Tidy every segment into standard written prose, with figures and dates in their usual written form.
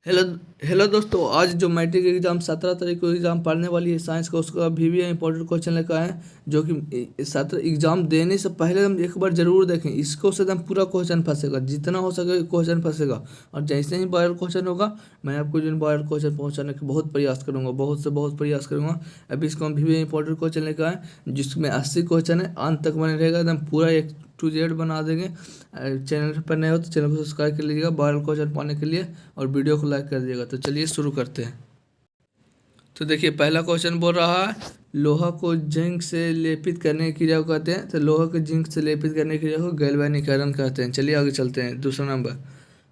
Hello hello दोस्तों, आज जो मैट्रिक एग्जाम 17 तारीख को एग्जाम पढ़ने वाली है साइंस का, उसका भी इंपॉर्टेंट क्वेश्चन लेकर आए हैं। जो कि 17 एग्जाम देने से पहले हम एक बार जरूर देखें इसको, से एकदम पूरा क्वेश्चन फंसेगा, जितना हो सके क्वेश्चन फंसेगा। और जैसे ही वायरल क्वेश्चन होगा, मैं आपको जो वायरल क्वेश्चन पहुंचाने का बहुत प्रयास करूंगा, बहुत से बहुत प्रयास करूंगा। अभी इसको हम भी इंपॉर्टेंट क्वेश्चन लेकर आए, जिसमें 80 क्वेश्चन है, अंत तक बने रहेगा, एकदम पूरा A to Z बना देंगे। चैनल पर नए हो तो चैनल को सब्सक्राइब कर लीजिएगा वायरल क्वेश्चन पाने के लिए, और वीडियो को लाइक कर दीजिएगा। तो चलिए शुरू करते हैं। तो देखिए, पहला क्वेश्चन बोल रहा है लोहा को जिंक से लेपित करने की क्रिया को कहते हैं। तो लोहा को जिंक से लेपित करने की क्रिया को गैल्वेनीकरण कहते हैं। चलिए आगे चलते हैं। दूसरा नंबर,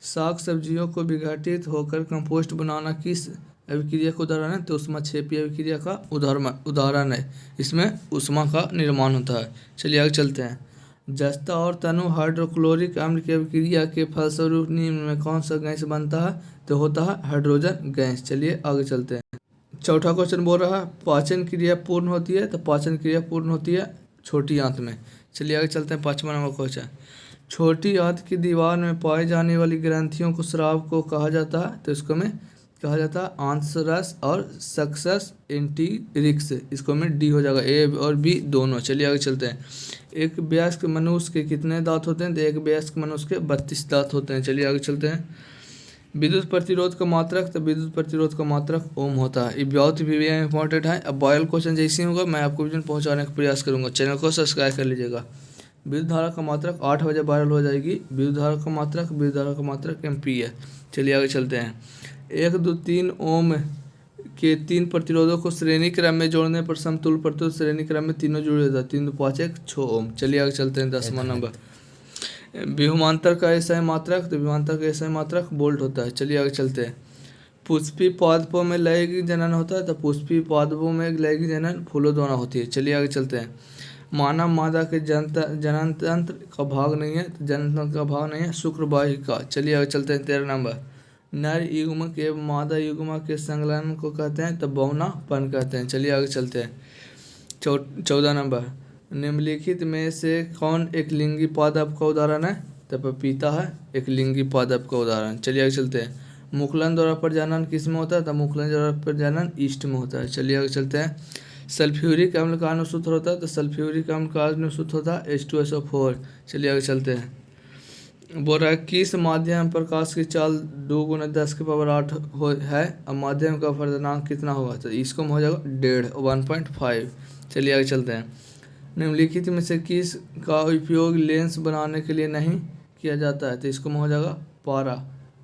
साग सब्जियों को विघटित होकर कंपोस्ट बनाना किस अभिक्रिया का उदाहरण है? तो ऊष्माक्षेपी अभिक्रिया का उदाहरण है। इसमें ऊष्मा का निर्माण होता है। चलिए आगे चलते हैं। जस्ता और तनु हाइड्रोक्लोरिक अम्ल की अभिक्रिया के फलस्वरूप निम्न में कौन सा गैस बनता है? तो होता है हाइड्रोजन गैस। चलिए आगे चलते हैं। चौथा क्वेश्चन बोल रहा है पाचन क्रिया पूर्ण होती है। तो पाचन क्रिया पूर्ण होती है छोटी आंत में। चलिए आगे चलते हैं। 5वां नंबर क्वेश्चन, छोटी आंत की दीवार में पाई जाने वाली ग्रंथियों को स्राव को कहा जाता है। तो इसको में कहा जाता है आंसरस और सक्सेस एंटीरिक्स। इसको में डी हो जाएगा, ए और बी दोनों। चलिए आगे चलते हैं। एक वयस्क मनुष्य के कितने दांत होते हैं? तो एक वयस्क मनुष्य के 32 दांत होते हैं। चलिए आगे चलते हैं। विद्युत प्रतिरोध का मात्रक, तो विद्युत प्रतिरोध का मात्रक ओम होता है। ये बहुत भी इंपॉर्टेंट है। अब वायरल क्वेश्चन जैसे ही होगा, मैं आपको विजन पहुंचाने का प्रयास करूंगा। चैनल को सब्सक्राइब कर लीजिएगा। विद्युत धारा का मात्रक 8 बजे वायरल हो जाएगी। विद्युत धारा का मात्रक एम्पीयर। चलिए आगे चलते हैं। 1, 2, 3 ओम के 3 प्रतिरोधों को श्रेणी क्रम में जोड़ने पर समतुल्य प्रतिरोध श्रेणी क्रम में तीनों जुड़े होता है। 3, 2, 5, 1, 6 ओम। चलिए आगे चलते हैं। 10वां नंबर, विभवांतर का एसआई मात्रक, तो विभवांतर का एसआई मात्रक वोल्ट होता है। चलिए आगे चलते हैं। पुष्पी पादपों में लैंगिक जनन होता है। तो पुष्पी पादपों में लैंगिक जनन फूलों द्वारा होती है। चलिए आगे चलते हैं। मानव मादा के जनन तंत्र का भाग नहीं है। तो जनन तंत्र का भाग नहीं है, शुक्र वाहिका। चलिए आगे चलते हैं। 13 नंबर, नर युग्मक एवं मादा युग्मक के संलयन को कहते हैं। तो बहुनापन कहते हैं। चलिए आगे चलते हैं। 14 नंबर, निम्नलिखित में से कौन एक लिंगी पादप का उदाहरण है? तो पपीता है एक लिंगी पादप का उदाहरण। चलिए आगे चलते हैं। मुकुलन द्वारा प्रजनन किस में होता है? तो मुकुलन द्वारा प्रजनन ईस्ट में होता है। चलिए आगे चलते हैं। सल्फ्यूरिक अम्ल का अनुसूत्र होता है। तो सल्फ्यूरिक अम्ल का अनुसूत्र होता है H2SO4। चलिए आगे चलते हैं। बोल रहा है किस माध्यम प्रकाश की चाल 2 × 10⁸ है? अब माध्यम का अपवर्तनांक कितना होगा? तो इसको हो जाएगा 1.5। चलिए आगे चलते हैं। निम्नलिखित में से किस का उपयोग लेंस बनाने के लिए नहीं किया जाता है? तो इसको हो जाएगा पारा,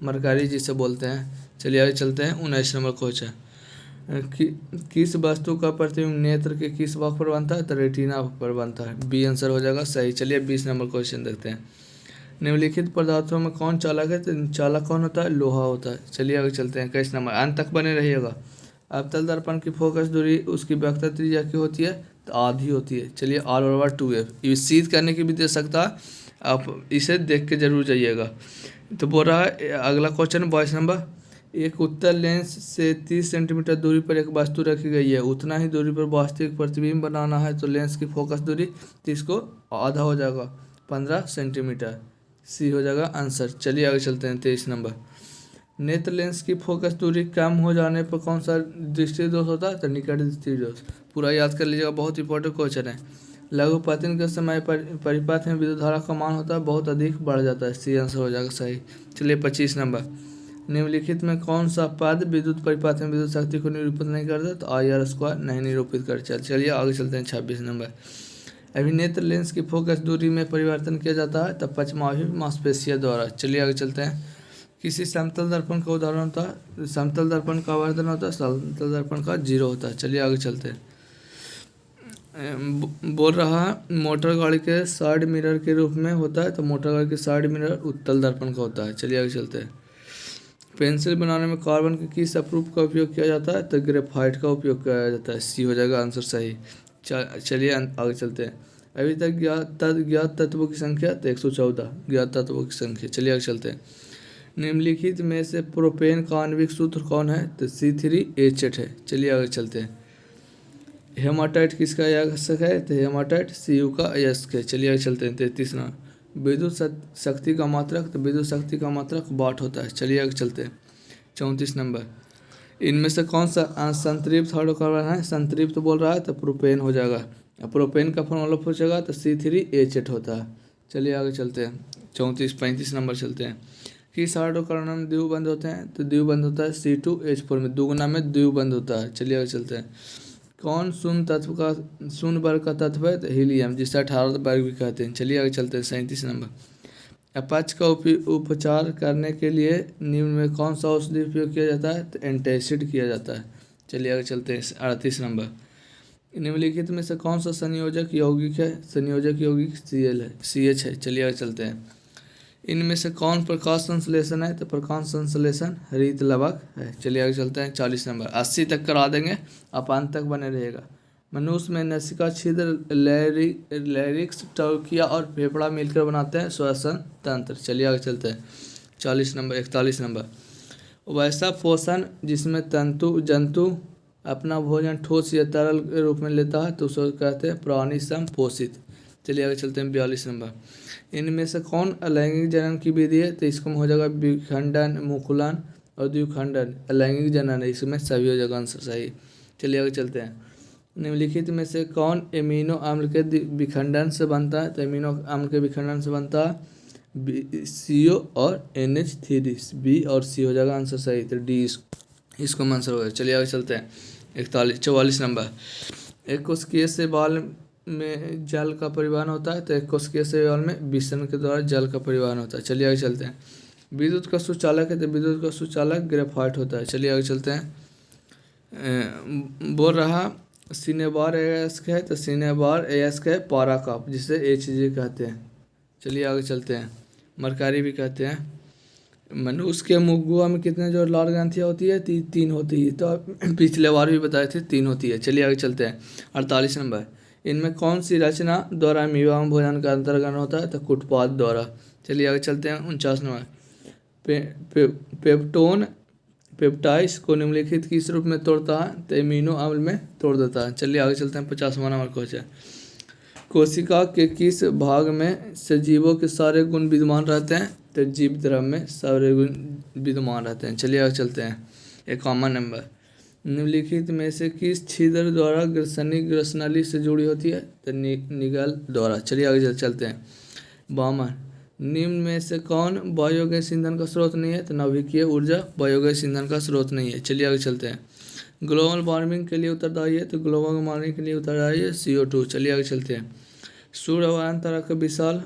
मरकरी जिसे बोलते हैं। चलिए आगे चलते हैं। 19 नंबर क्वेश्चन, किस वस्तु का प्रतिबिंब नेत्र के किस भाग पर बनता है? तो रेटिना पर बनता है। बी आंसर हो जाएगा सही। चलिए 20 नंबर क्वेश्चन देखते हैं। निम्नलिखित पदार्थों में कौन चालक है? तो चालक कौन होता है? लोहा होता है। चलिए आगे चलते हैं। 21 नंबर, अंत तक बने रहिएगा। अवतल दर्पण की फोकस दूरी उसकी वक्रता त्रिज्या की होती है? तो आधी होती है। चलिए R/2F। ये सीध करने की भी दे सकता है, आप इसे देख के जरूर जाइएगा। तो बोल रहा है अगला क्वेश्चन 22 नंबर, एक उत्तल लेंस से 30 सेंटीमीटर दूरी पर एक वस्तु रखी गई है, उतना ही दूरी पर वास्तविक प्रतिबिंब बनाना है। तो लेंस की फोकस दूरी 30 को आधा हो जाएगा, 15 सेंटीमीटर। सी हो जाएगा आंसर। चलिए आगे चलते हैं। 23 नंबर, नेत्र लेंस की फोकस दूरी कम हो जाने पर कौन सा दृष्टि दोष होता है? तो निकट दृष्टि दोष। पूरा याद कर लीजिएगा, बहुत इंपॉर्टेंट क्वेश्चन है। लघुपतन के समय परिपथ में विद्युत धारा का मान होता है बहुत अधिक बढ़ जाता है। सी आंसर हो जाएगा सही। चलिए 25 नंबर, निम्नलिखित में कौन सा पद विद्युत परिपथ में विद्युत शक्ति को निरूपित नहीं करता? तो IR² नहीं निरूपित कर। चलिए आगे चलते हैं। 26 नंबर, अभिनेत्र लेंस की फोकस दूरी में परिवर्तन किया जाता है? तो पचमाही मांसपेशिया द्वारा। चलिए आगे चलते हैं। किसी समतल दर्पण का उदाहरण होता है? समतल दर्पण का आवर्धन होता है, समतल दर्पण का 0 होता है। चलिए आगे चलते हैं। बोल रहा है मोटर गाड़ी के साइड मिरर के रूप में होता है? तो मोटर गाड़ी के साइड मिरर उत्तल दर्पण का होता है। चलिए आगे चलते हैं। पेंसिल बनाने में कार्बन के किस अपरूप का उपयोग किया जाता है? तो ग्रेफाइट का उपयोग किया जाता है। सी हो जाएगा आंसर सही। चलिए आगे चलते हैं। अभी तक ज्ञात तत्वों की संख्या? तो 114 ज्ञात तत्वों की संख्या। चलिए आगे चलते हैं। निम्नलिखित में से प्रोपेन का आणविक सूत्र कौन है? तो C3H8 है। चलिए आगे चलते हैं। हेमाटाइट किसका अयस्क है? तो हेमाटाइट Cu का अयस्क है। चलिए आगे चलते हैं। 33 ना, विद्युत शक्ति का मात्रक? तो विद्युत शक्ति का मात्रक वाट होता है। चलिए आगे चलते हैं। 34 नंबर, इनमें से कौन सा संतृप्त हाइड्रोकार्बन है? संतृप्त तो बोल रहा है तो प्रोपेन हो जाएगा। अब प्रोपेन का फॉर्मूला पूछेगा तो C3H8 होता है। चलिए आगे चलते हैं, 35 नंबर चलते हैं। किस हाइड्रोकार्बन में द्विबंध होते हैं? तो द्विबंध होता है C2H4 में, दुगुना में द्विबंध होता है। चलिए आगे चलते हैं। कौन शून्य वर्ग का तत्व है? तो हीलियम, जिसे 18 वर्ग भी कहते हैं। चलिए आगे चलते हैं, 37 नंबर। अपच का उपचार करने के लिए निम्न में कौन सा औषधि उपयोग किया जाता है? तो एंटासिड किया जाता है। चलिए आगे चलते हैं, 38 नंबर। निम्नलिखित में से कौन सा संयोजक यौगिक है? संयोजक यौगिक Cl है, CH है। चलिए आगे चलते हैं। इनमें से कौन प्रकाश संश्लेषण है? तो प्रकाश संश्लेषण हरित लवक है। चलिए आगे चलते हैं, 40 नंबर। 80 तक करा देंगे, अपान तक बने रहेगा। मनुष्य में नसिका छिद्र लैरिक्स, ट्रकिया और फेफड़ा मिलकर बनाते हैं श्वसन तंत्र। चलिए आगे चलते हैं, 40 नंबर। 41 नंबर। वैसा पोषण जिसमें जंतु अपना भोजन ठोस या तरल रूप में लेता है तो उसको कहते हैं प्राणी संपोषित। चलिए आगे चलते हैं, 42 नंबर। इनमें से कौन अलैंगिक जनन की विधि है? तो इसको हो जाएगा विखंडन, मुकुलन और द्विखंडन। अलैंगिक जनन है, इसमें सभी हो जाएगा आंसर सही। चलिए आगे चलते हैं। निम्नलिखित में से कौन एमिनो अम्ल के विखंडन से बनता है? तो एमिनो अम्ल के विखंडन से बनता है CO और NH3। B और C हो जाएगा आंसर सही, तो D इसको आंसर होगा। चलिए आगे चलते हैं, 44 नंबर। एक कोशिकीय से बाल में जल का परिवहन होता है, तो एक कोशिकीय से बाल में विषम के द्वारा जल का परिवहन होता है। चलिए आगे चलते हैं। विद्युत का सुचालक है, तो विद्युत का सुचालक ग्रेफाइट होता है। चलिए आगे चलते हैं। बोल रहा सिनेबार अयस्क है, तो सिनेबार अयस्क है पारा कप, जिसे Hg कहते हैं। चलिए आगे चलते हैं। मरकारी भी कहते हैं। मनुष्य के मुगुआ में कितने जो लाल ग्रंथियाँ होती है? 3 होती है, तो पिछले बार भी बताए थे 3 होती है। चलिए आगे चलते हैं, 48 नंबर। इनमें कौन सी रचना द्वारा अमीबा में भोजन का अंतर्गत होता है? तो कुटपाद द्वारा। चलिए आगे चलते हैं, 49 नंबर। पेप्टोन पेप्टाइड्स को निम्नलिखित किस रूप में तोड़ता है? तो एमिनो अम्ल में तोड़ देता है। चलिए आगे चलते हैं, 50वां नंबर क्वेश्चन। कोशिका के किस भाग में सजीवों के सारे गुण विद्यमान रहते हैं? तो जीव द्रव में सारे गुण विद्यमान रहते हैं। चलिए आगे चलते हैं, 51 नंबर। निम्नलिखित में से किस छिद्र द्वारा ग्रसनली से जुड़ी होती है? तो निगल द्वारा। चलिए आगे चलते हैं, 52। निम्न में से कौन बायोगैस ईंधन का स्रोत नहीं है? तो नाभिकीय ऊर्जा बायोगैस ईंधन का स्रोत नहीं है। चलिए आगे चलते हैं। ग्लोबल वार्मिंग के लिए उत्तरदायी है, तो ग्लोबल वार्मिंग के लिए उत्तरदायी है CO2। चलिए आगे चलते हैं। सूर्य और तरह का विशाल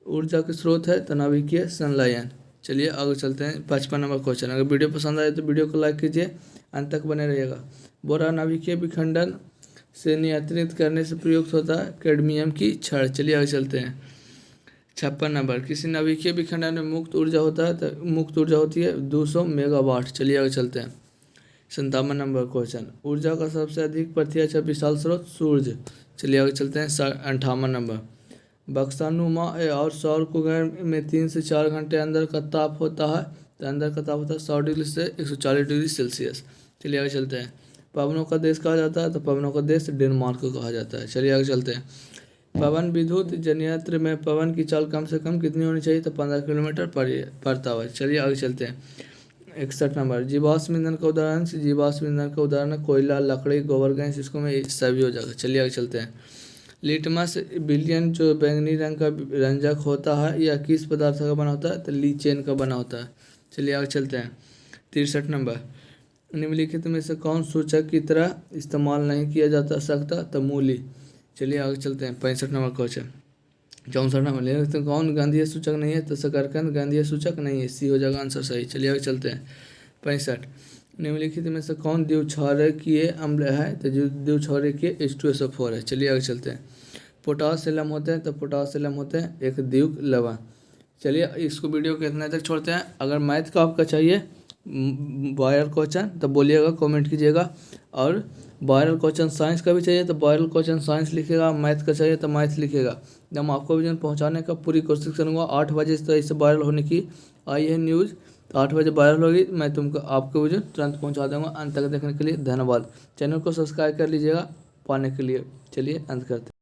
ऊर्जा के स्रोत है, तो नाभिकीय संलयन। चलिए आगे चलते हैं, 55 नंबर क्वेश्चन। अगर वीडियो पसंद आए तो वीडियो को लाइक कीजिए, अंत तक बने रहिएगा। बोरा नाभिकीय विखंडन से नियंत्रित करने से प्रयुक्त होता है कैडमियम की छड़। चलिए आगे चलते हैं, 56 नंबर। किसी नाभिकीय विखंडन में मुक्त ऊर्जा होता है, तो मुक्त ऊर्जा होती है 200 मेगावाट। चलिए आगे चलते हैं, 57 नंबर क्वेश्चन। ऊर्जा का सबसे अधिक प्रत्यक्ष विशाल स्रोत सूर्य। चलिए आगे चलते हैं, 58 नंबर। बक्सानुमा और सौर कुंभ में 3 से 4 घंटे अंदर का ताप होता है, तो अंदर का ताप होता है 100 डिग्री से 140 डिग्री सेल्सियस। चलिए आगे चलते हैं। पवनों का देश कहा जाता है, तो पवनों का देश डेनमार्क को कहा जाता है। चलिए आगे चलते हैं। पवन विद्युत जनयंत्र में पवन की चाल कम से कम कितनी होनी चाहिए? तो 15 किलोमीटर पर आवर। चलिए आगे चलते हैं, 61 नंबर। जीवाश्म ईंधन का उदाहरण से जीवाश्म ईंधन का उदाहरण कोयला, लकड़ी, गोबर गैस, इसको में सभी हो जाएगा। चलिए आगे चलते हैं। लिटमस विलयन जो बैंगनी रंग का रंजक होता है, यह किस पदार्थ का बना होता है? तो लीचेन का बना होता है। चलिए आगे चलते हैं, 63 नंबर। निम्नलिखित में से कौन सूचक की तरह इस्तेमाल नहीं किया जाता सकता? तो मूली। चलिए आगे चलते हैं, 65 नंबर क्वेश्चन। 64 नंबर। लेकिन कौन गंधीय सूचक नहीं है? तो शकरकंद गंधीय सूचक नहीं है, C हो जाएगा आंसर सही। चलिए आगे चलते हैं, 65। निम्नलिखित में से कौन द्विक्षारकीय अम्ल है? तो द्विक्षारकीय H2SO4 है। चलिए आगे चलते हैं। पोटासियम होते हैं, तो पोटासियम होते हैं एक द्विक लवण। चलिए इसको वीडियो के इतने तक छोड़ते हैं। अगर मैथ का आपका चाहिए वायरल क्वेश्चन तो बोलिएगा, कमेंट कीजिएगा। और वायरल क्वेश्चन साइंस का भी चाहिए तो वायरल क्वेश्चन साइंस लिखेगा, मैथ का चाहिए तो मैथ लिखेगा। हम आपको विजन पहुंचाने का पूरी कोशिश करूंगा। 8 बजे से इसे वायरल होने की आई है न्यूज़, तो 8 बजे वायरल होगी, मैं तुमको आपको विजन तुरंत पहुंचा दूंगा। अंत तक देखने के लिए धन्यवाद। चैनल को सब्सक्राइब कर लीजिएगा पाने के लिए। चलिए अंत करते हैं।